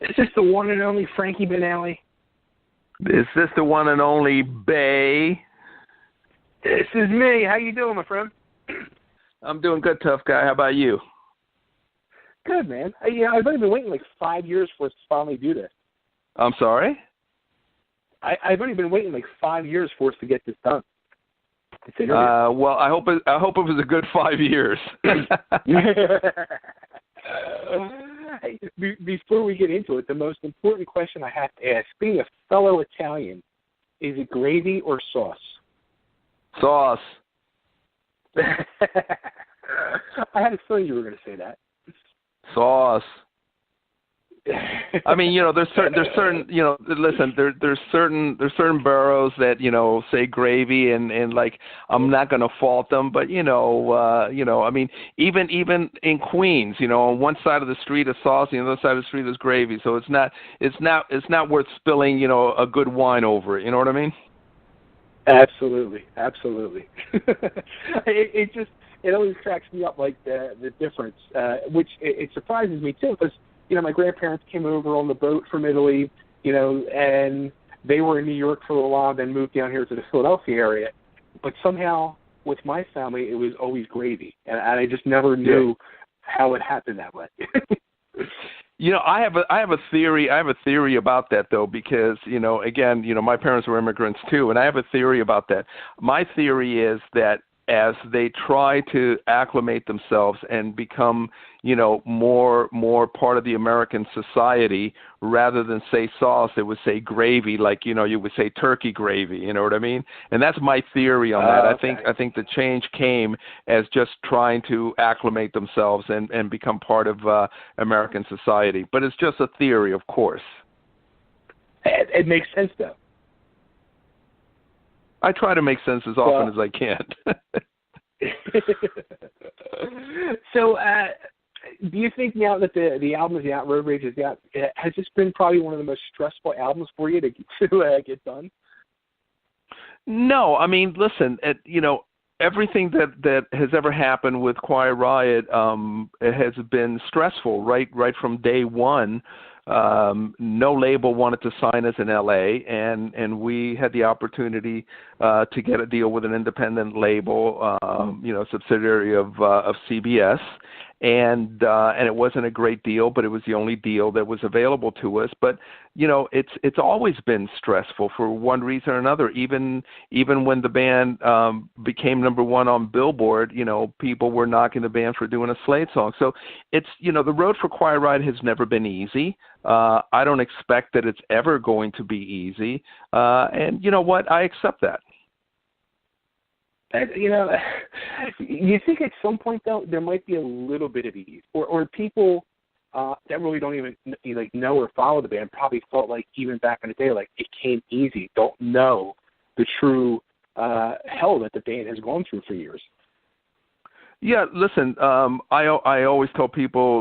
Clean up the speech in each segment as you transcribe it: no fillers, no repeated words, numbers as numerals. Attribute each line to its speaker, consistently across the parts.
Speaker 1: Is this the one and only Frankie Banali?
Speaker 2: Is this the one and only Bay?
Speaker 1: This is me. How you doing, my friend?
Speaker 2: I'm doing good, tough guy. How about you?
Speaker 1: Good, man. I've only been waiting like 5 years for us to finally do this.
Speaker 2: I'm sorry?
Speaker 1: I've only been waiting like 5 years for us to get this done.
Speaker 2: Well, I hope it was a good 5 years.
Speaker 1: Before we get into it, the most important question I have to ask, being a fellow Italian, is it gravy or sauce?
Speaker 2: Sauce.
Speaker 1: I had a feeling you were going to say that.
Speaker 2: Sauce. I mean, there's certain, listen, there's certain boroughs that, say gravy and like, I'm not going to fault them, but, I mean, even in Queens, on one side of the street is sauce, and the other side of the street is gravy. So it's not worth spilling, a good wine over it. You know what I mean?
Speaker 1: Absolutely. It always cracks me up, like the difference, which it surprises me too, because my grandparents came over on the boat from Italy, and they were in New York for a while, then moved down here to the Philadelphia area. But somehow, with my family, it was always gravy, and I just never knew how it happened that way.
Speaker 2: I have a theory about that though, because again, my parents were immigrants too, and I have a theory about that. My theory is that as they try to acclimate themselves and become, more part of the American society, rather than say sauce, it would say gravy, like, you would say turkey gravy, you know what I mean? And that's my theory on that.
Speaker 1: Okay.
Speaker 2: I think the change came as just trying to acclimate themselves and become part of American society. But it's just a theory, of course.
Speaker 1: It makes sense, though.
Speaker 2: I try to make sense as often as I can.
Speaker 1: So, do you think now that the album is out, Road Rage is out, has this been probably one of the most stressful albums for you to get done?
Speaker 2: No, I mean, listen, everything that has ever happened with Quiet Riot has been stressful, right from day one. No label wanted to sign us in LA, and we had the opportunity to get a deal with an independent label, subsidiary of CBS, and it wasn't a great deal, but it was the only deal that was available to us. But it's always been stressful for one reason or another. Even when the band became number one on Billboard, people were knocking the band for doing a Slade song. So it's the road for Quiet Riot has never been easy. I don't expect that it's ever going to be easy. And you know what? I accept that.
Speaker 1: You think at some point, though, there might be a little bit of ease, or people that really don't even know or follow the band probably felt like even back in the day, like it came easy, don't know the true hell that the band has gone through for years.
Speaker 2: Yeah, listen, I always tell people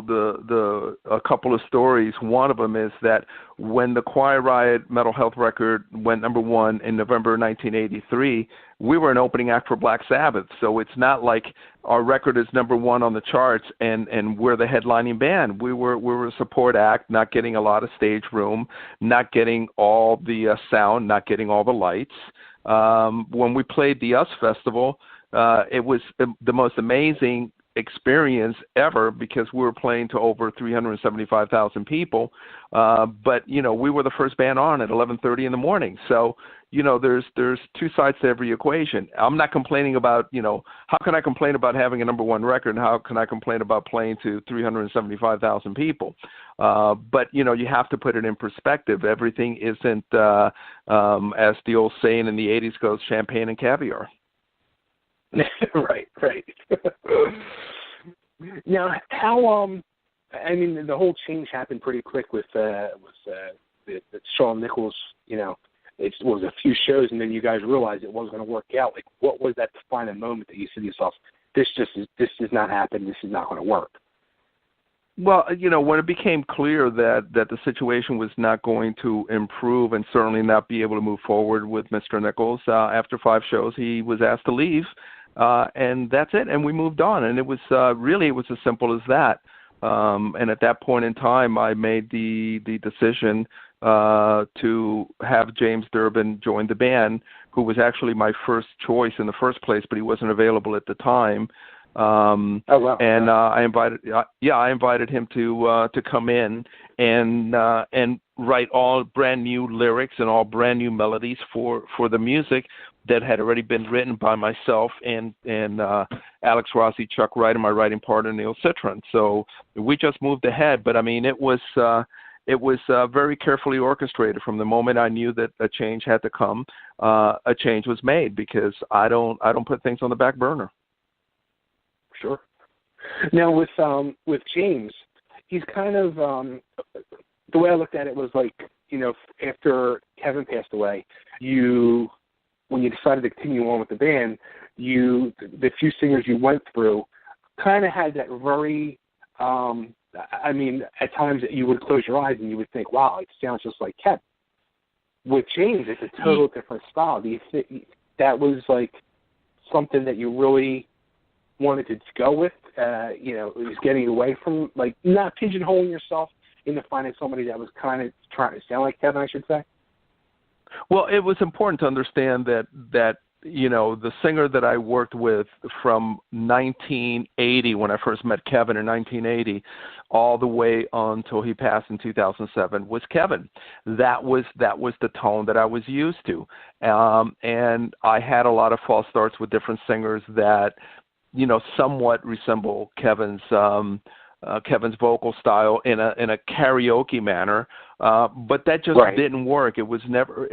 Speaker 2: a couple of stories. One of them is that when the Quiet Riot Mental Health record went number one in November 1983, we were an opening act for Black Sabbath. So it's not like our record is number one on the charts and we're the headlining band. We were a support act, not getting a lot of stage room, not getting all the sound, not getting all the lights. When we played the US Festival, it was the most amazing experience ever because we were playing to over 375,000 people. But, we were the first band on at 11:30 in the morning. So, there's two sides to every equation. I'm not complaining about, how can I complain about having a number one record and how can I complain about playing to 375,000 people? But, you have to put it in perspective. Everything isn't, as the old saying in the 80s goes, champagne and caviar.
Speaker 1: Right. Now, how the whole change happened pretty quick with the Seann Nichols. It was a few shows, and then you guys realized it wasn't going to work out. Like, what was that defining moment that you said to yourself, "This does not happen. This is not going to work"?
Speaker 2: Well, when it became clear that the situation was not going to improve and certainly not be able to move forward with Mr. Nichols, after 5 shows, he was asked to leave. And that's it. And we moved on. And it was as simple as that. And at that point in time, I made the decision to have James Durbin join the band, who was actually my first choice in the first place, but he wasn't available at the time.
Speaker 1: Oh wow!
Speaker 2: And I invited him to come in and write all brand new lyrics and all brand new melodies for the music that had already been written by myself and Alex Rossi, Chuck Wright, and my writing partner Neil Citron. So we just moved ahead, but I mean it was very carefully orchestrated. From the moment I knew that a change had to come, a change was made, because I don't put things on the back burner.
Speaker 1: Sure. Now with James, he's kind of the way I looked at it was like, you know, after Kevin passed away, when you decided to continue on with the band, the few singers you went through kind of had that very, I mean, at times you would close your eyes and you would think, wow, it sounds just like Kevin. With James, it's a total different style. Do you think that was like something that you really wanted to go with? You know, it was getting away from, like, not pigeonholing yourself into finding somebody that was kind of trying to sound like Kevin, I should say?
Speaker 2: Well, it was important to understand that you know, the singer that I worked with from 1980, when I first met Kevin in 1980, all the way until he passed in 2007, was Kevin. That was the tone that I was used to, and I had a lot of false starts with different singers that, you know, somewhat resemble Kevin's vocal style in a karaoke manner, but that just didn't work. It was never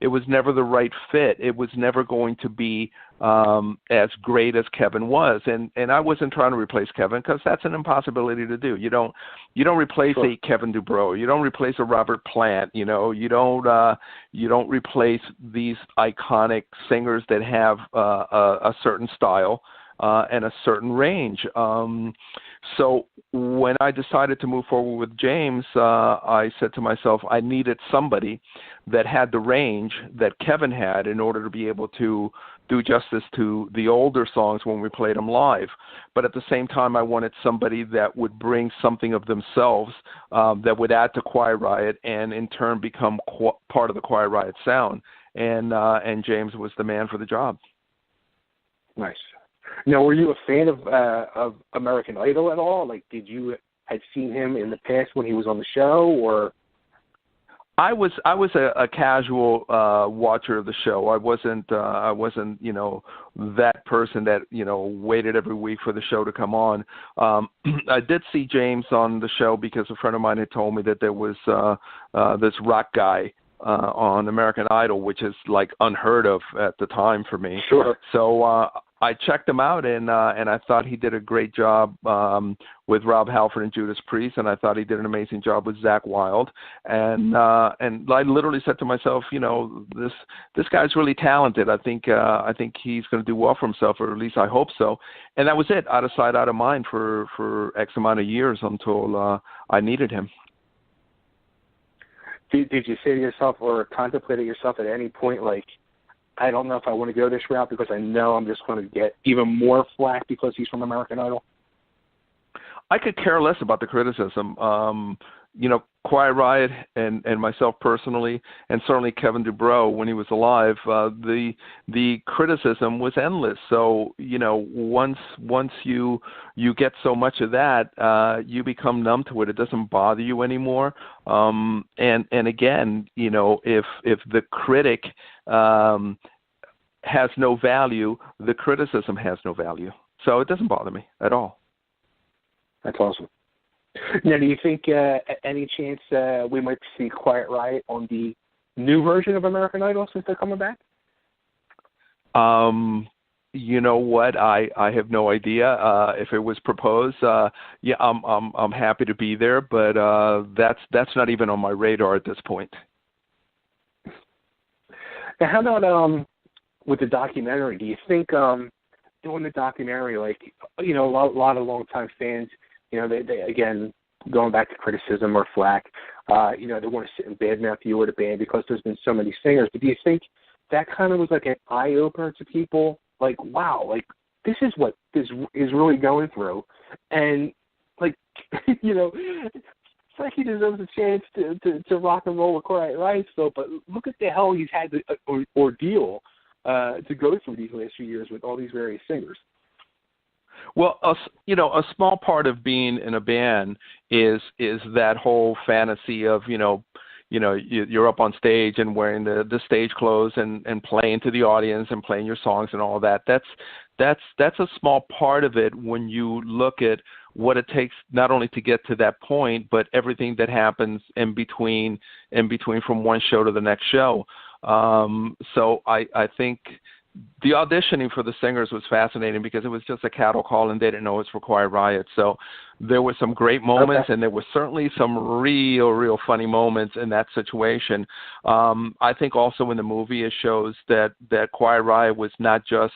Speaker 2: the right fit. It was never going to be as great as Kevin was, and I wasn't trying to replace Kevin, because that's an impossibility to do. You don't replace a Kevin DuBrow. You don't replace a Robert Plant. You know, you don't replace these iconic singers that have a certain style and a certain range. So when I decided to move forward with James, I said to myself, I needed somebody that had the range that Kevin had in order to be able to do justice to the older songs when we played them live. But at the same time, I wanted somebody that would bring something of themselves that would add to Quiet Riot and in turn become part of the Quiet Riot sound. And James was the man for the job.
Speaker 1: Nice. Now, were you a fan of American Idol at all? Like, had seen him in the past when he was on the show, or?
Speaker 2: I was a casual watcher of the show. I wasn't you know, that person that, you know, waited every week for the show to come on. I did see James on the show because a friend of mine had told me that there was this rock guy on American Idol, which is like unheard of at the time for me.
Speaker 1: Sure.
Speaker 2: So I checked him out, and I thought he did a great job with Rob Halford and Judas Priest, and I thought he did an amazing job with Zakk Wylde. And I literally said to myself, you know, this guy's really talented. I think he's going to do well for himself, or at least I hope so. And that was it, out of sight, out of mind for X amount of years until I needed him.
Speaker 1: Did you say to yourself or contemplate it yourself at any point, like, I don't know if I want to go this route because I know I'm just going to get even more flack because he's from American Idol?
Speaker 2: I could care less about the criticism. You know, Quiet Riot and myself personally, and certainly Kevin DuBrow when he was alive, the criticism was endless. So, you know, once you get so much of that, you become numb to it. It doesn't bother you anymore. And again, you know, if the critic has no value, the criticism has no value. So it doesn't bother me at all.
Speaker 1: That's awesome. Now, do you think any chance we might see Quiet Riot on the new version of American Idol since they're coming back?
Speaker 2: You know what? I have no idea. If it was proposed, yeah, I'm happy to be there, but that's not even on my radar at this point.
Speaker 1: Now, how about with the documentary? Do you think doing the documentary, like, you know, a lot of longtime fans, you know, they again, going back to criticism or flack, you know, they want to sit and badmouth you or the band because there's been so many singers. But do you think that kind of was like an eye-opener to people? Like, wow, like, this is what this is really going through. And like, you know, Frankie deserves a chance to rock and roll with Quiet Riot still, but look at the hell he's had the ordeal to go through these last few years with all these various singers.
Speaker 2: Well, a small part of being in a band is that whole fantasy of, you're up on stage and wearing the stage clothes and playing to the audience and playing your songs and all of that. That's a small part of it when you look at what it takes not only to get to that point, but everything that happens in between from one show to the next show. So I think the auditioning for the singers was fascinating because it was just a cattle call and they didn't know it was for Quiet Riot. So there were some great moments, and there were certainly some real funny moments in that situation. I think also in the movie it shows that Quiet Riot was not just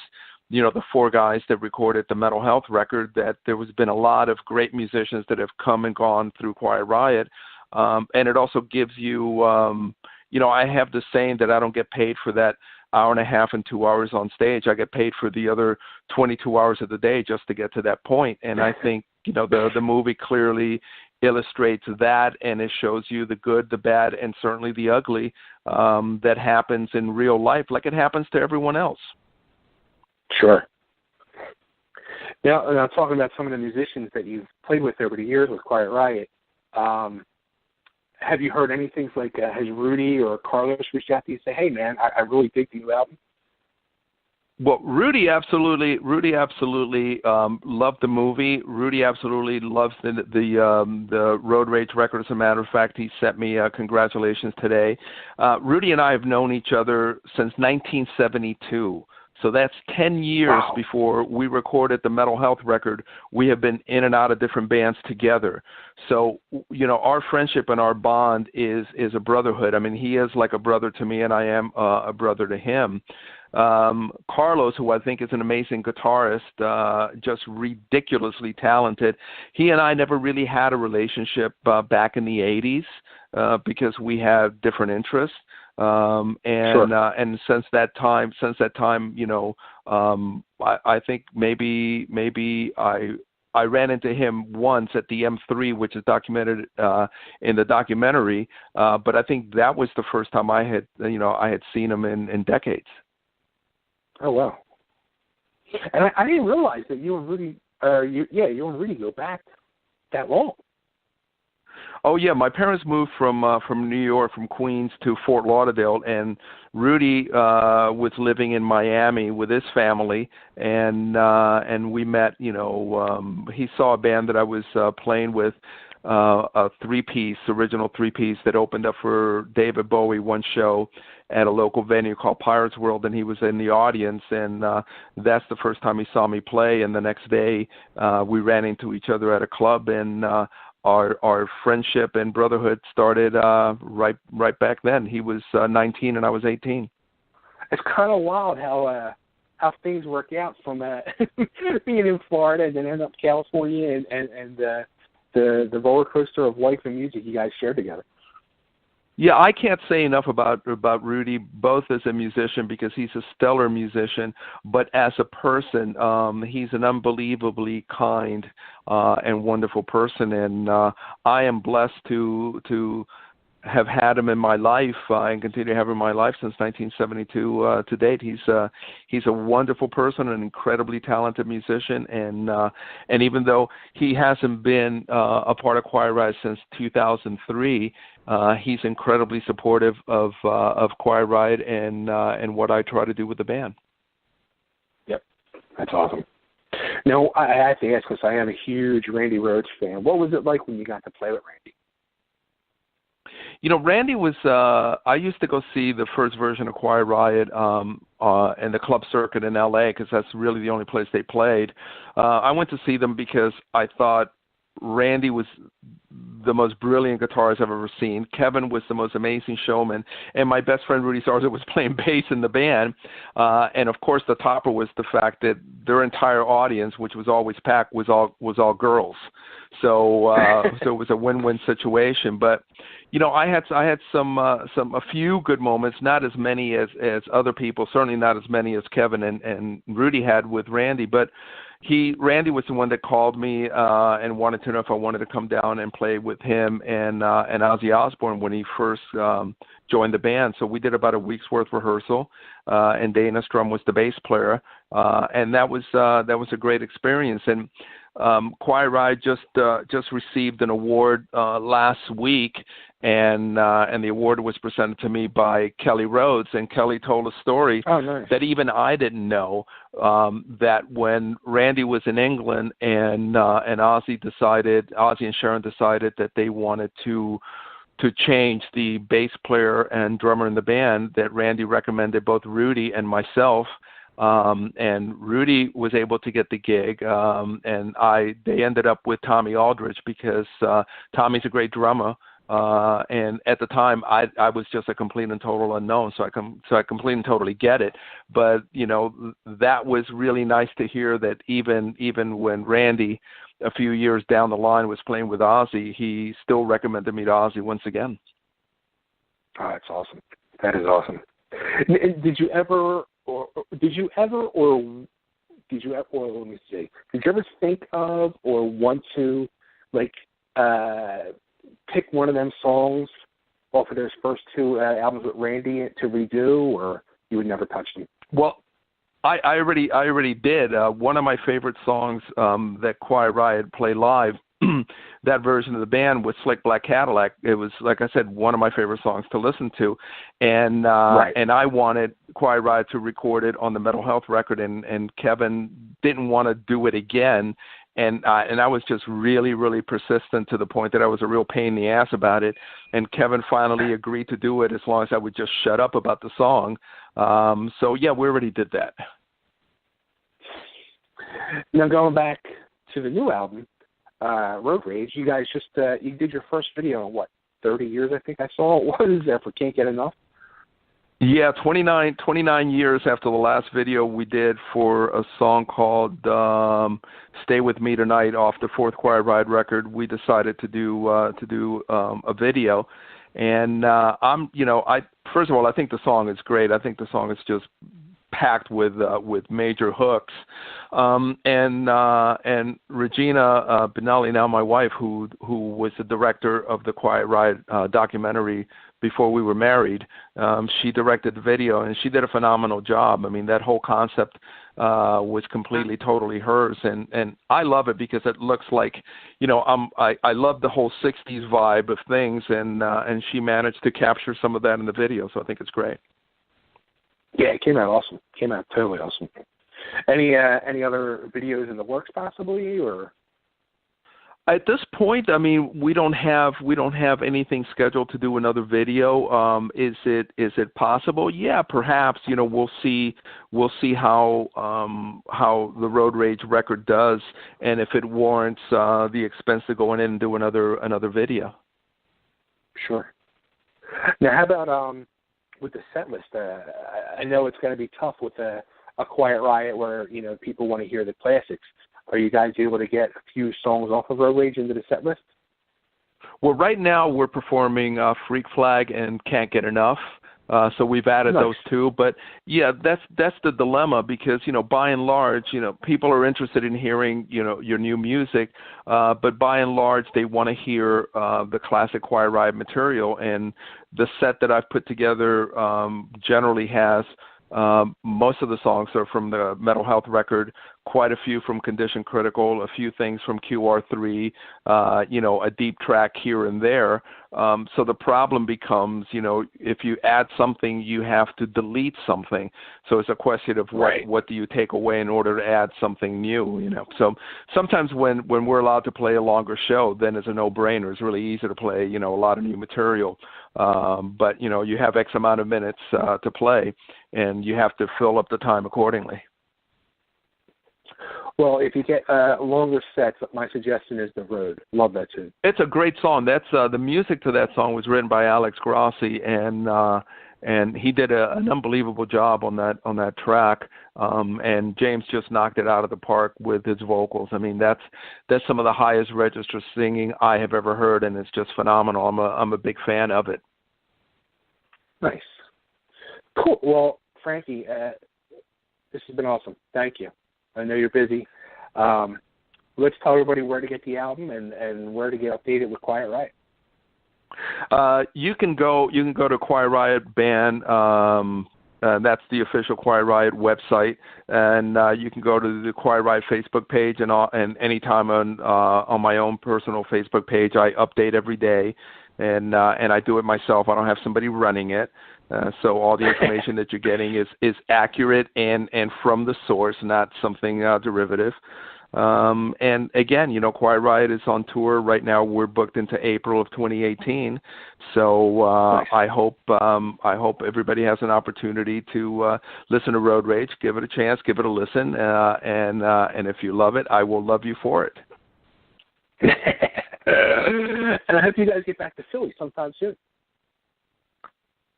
Speaker 2: the four guys that recorded the Mental Health record, that there has been a lot of great musicians that have come and gone through Quiet Riot. And it also gives you, I have the saying that I don't get paid for that hour and a half and 2 hours on stage. I get paid for the other 22 hours of the day just to get to that point. And I think, the movie clearly illustrates that, and it shows you the good, the bad, and certainly the ugly that happens in real life, like it happens to everyone else.
Speaker 1: Sure. Now talking about some of the musicians that you've played with over the years with Quiet Riot, have you heard anything like, has Rudy or Carlos reached out to you and say, hey, man, I really dig the new album?
Speaker 2: Well, Rudy absolutely loved the movie. Rudy absolutely loves the Road Rage record. As a matter of fact, he sent me congratulations today. Rudy and I have known each other since 1972. So that's 10 years before we recorded the Mental Health record. We have been in and out of different bands together. So, our friendship and our bond is a brotherhood. I mean, he is like a brother to me, and I am a brother to him. Carlos, who I think is an amazing guitarist, just ridiculously talented. He and I never really had a relationship back in the 80s because we had different interests. And since that time, I think maybe I ran into him once at the M3, which is documented in the documentary. But I think that was the first time I had seen him in decades.
Speaker 1: Oh wow! And I didn't realize that you and Rudy, you and Rudy go back that long.
Speaker 2: Oh yeah, my parents moved from New York, from Queens to Fort Lauderdale, and Rudy was living in Miami with his family, and we met. He saw a band that I was playing with, a original three-piece that opened up for David Bowie one show at a local venue called Pirates World, and he was in the audience, and that's the first time he saw me play. And the next day, we ran into each other at a club, and our friendship and brotherhood started right back then. He was 19 and I was 18.
Speaker 1: It's kind of wild how things work out from being in Florida and then end up in California and the roller coaster of life and music you guys shared together.
Speaker 2: Yeah, I can't say enough about Rudy, both as a musician, because he's a stellar musician, but as a person, he's an unbelievably kind and wonderful person, and I am blessed to have had him in my life and continue to have him in my life since 1972 to date. He's a wonderful person, an incredibly talented musician, and even though he hasn't been a part of Quiet Riot since 2003, he's incredibly supportive of Quiet Riot and what I try to do with the band.
Speaker 1: Yep, that's awesome. Now, I have to ask, because I am a huge Randy Rhoads fan. What was it like when you got to play with Randy?
Speaker 2: Randy was, I used to go see the first version of Quiet Riot in the club circuit in L.A. because that's really the only place they played. I went to see them because I thought Randy was the most brilliant guitarist I've ever seen. Kevin was the most amazing showman, and my best friend Rudy Sarza was playing bass in the band. And of course, the topper was the fact that their entire audience, which was always packed, was all girls. So it was a win-win situation. But I had a few good moments, not as many as other people, certainly not as many as Kevin and Rudy had with Randy. But Randy was the one that called me and wanted to know if I wanted to come down and play with him and Ozzy Osbourne when he first joined the band. So we did about a week's worth rehearsal, and Dana Strum was the bass player, and that was a great experience. And Quiet Riot just received an award last week, and the award was presented to me by Kelly Rhodes, and Kelly told a story that even I didn't know, that when Randy was in England and Ozzy and Sharon decided that they wanted to change the bass player and drummer in the band, that Randy recommended both Rudy and myself. And Rudy was able to get the gig, and they ended up with Tommy Aldridge because Tommy's a great drummer. And at the time, I was just a complete and total unknown, so I completely and totally get it. But that was really nice to hear that even when Randy, a few years down the line, was playing with Ozzy, he still recommended me to Ozzy once again.
Speaker 1: Oh, that's awesome. That is awesome. Did you ever think of or want to pick one of them songs off of those first two albums with Randy to redo, or you would never touch them?
Speaker 2: Well, I already did. One of my favorite songs that Quiet Riot played live, that version of the band was Slick Black Cadillac. It was, like I said, one of my favorite songs to listen to. And and I wanted Quiet Riot to record it on the Mental Health record, and Kevin didn't want to do it again. And I was just really, really persistent to the point that I was a real pain in the ass about it. And Kevin finally agreed to do it as long as I would just shut up about the song. So, yeah, we already did that.
Speaker 1: Now, going back to the new album, Road Rage, you guys just you did your first video in, 30 years, I think I saw it was, for Can't Get Enough?
Speaker 2: Yeah, 29 years after the last video we did for a song called Stay With Me Tonight off the fourth Quiet Riot record, we decided to do a video. And first of all, I think the song is great. I think the song is just packed with major hooks. And Regina Banali, now my wife, who was the director of the Quiet Riot documentary before we were married, she directed the video, and she did a phenomenal job. I mean, that whole concept was completely, totally hers, and I love it because it looks like, I love the whole 60s vibe of things, and she managed to capture some of that in the video, so I think it's great.
Speaker 1: Yeah, it came out awesome. Came out totally awesome. Any other videos in the works possibly, or?
Speaker 2: At this point, I mean, we don't have anything scheduled to do another video. Is it possible? Yeah, perhaps. We'll see how the Road Rage record does, and if it warrants the expense to go in and do another video.
Speaker 1: Sure. Now, how about with the set list? I know it's going to be tough with a Quiet Riot where people want to hear the classics. Are you guys able to get a few songs off of Road Rage into the set list?
Speaker 2: Well, right now we're performing Freak Flag and Can't Get Enough. So we've added those two. But, yeah, that's the dilemma because, by and large, people are interested in hearing, your new music. But by and large, they want to hear the classic Quiet Riot material. And the set that I've put together generally has most of the songs are from the Mental Health record, quite a few from Condition Critical, a few things from QR3, a deep track here and there. So the problem becomes, if you add something, you have to delete something. So it's a question of what do you take away in order to add something new, So sometimes when we're allowed to play a longer show, then it's a no-brainer. It's really easy to play, a lot of new material. But, you have X amount of minutes to play, and you have to fill up the time accordingly.
Speaker 1: Well, if you get longer sets, my suggestion is The Road. Love that tune. It's
Speaker 2: a great song. That's the music to that song was written by Alex Grossi, and he did an unbelievable job on that track. And James just knocked it out of the park with his vocals. I mean, that's some of the highest register singing I have ever heard, and it's just phenomenal. I'm a big fan of it.
Speaker 1: Nice. Cool. Well, Frankie, this has been awesome. Thank you. I know you're busy. Let's tell everybody where to get the album and where to get updated with Quiet Riot.
Speaker 2: You can go to Quiet Riot Band. That's the official Quiet Riot website, and you can go to the Quiet Riot Facebook page, and anytime on my own personal Facebook page, I update every day, and I do it myself. I don't have somebody running it, so all the information that you're getting is accurate and from the source, not something derivative. And again, Quiet Riot is on tour right now. We're booked into April of 2018. So nice. I hope everybody has an opportunity to listen to Road Rage. Give it a chance. Give it a listen. And if you love it, I will love you for it.
Speaker 1: And I hope you guys get back to Philly sometime soon.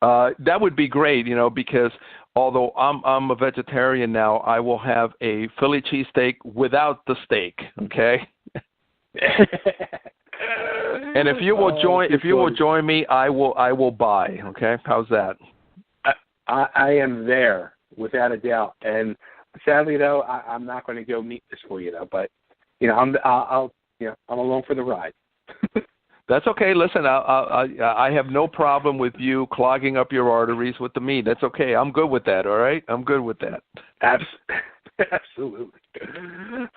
Speaker 2: That would be great, because although I'm a vegetarian now, I will have a Philly cheesesteak without the steak. Okay. And if you will join me, I will buy. Okay, how's that?
Speaker 1: I am there without a doubt. And sadly, though, I'm not going to go meet this for you, though. But I'm along for the ride.
Speaker 2: That's okay. Listen, I have no problem with you clogging up your arteries with the meat. That's okay. I'm good with that, all right? I'm good with that.
Speaker 1: Absolutely.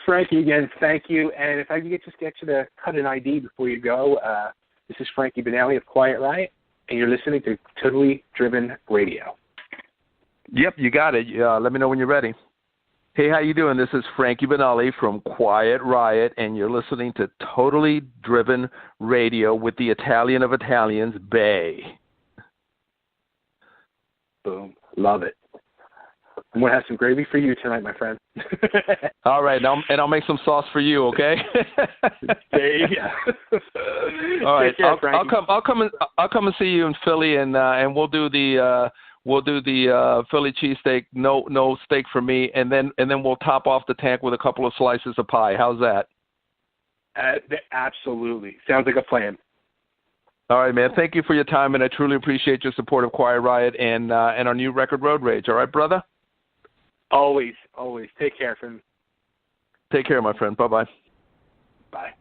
Speaker 1: Frankie, again, thank you. And if I could just get you to cut an ID before you go, this is Frankie Banali of Quiet Riot, and you're listening to Totally Driven Radio.
Speaker 2: Yep, you got it. Let me know when you're ready. Hey, how you doing? This is Frankie Banali from Quiet Riot, and you're listening to Totally Driven Radio with the Italian of Italians, Bay.
Speaker 1: Boom. Love it. I'm going to have some gravy for you tonight, my friend.
Speaker 2: All right, and I'll make some sauce for you, okay?
Speaker 1: There you go.
Speaker 2: All right,
Speaker 1: care,
Speaker 2: I'll come and see you in Philly, and we'll do the Philly cheesesteak, no steak for me, and then we'll top off the tank with a couple of slices of pie. How's that?
Speaker 1: Absolutely. Sounds like a plan.
Speaker 2: All right, man. Thank you for your time, and I truly appreciate your support of Quiet Riot and our new record, Road Rage. All right, brother?
Speaker 1: Always. Take care, friend.
Speaker 2: Take care, my friend. Bye-bye.
Speaker 1: Bye.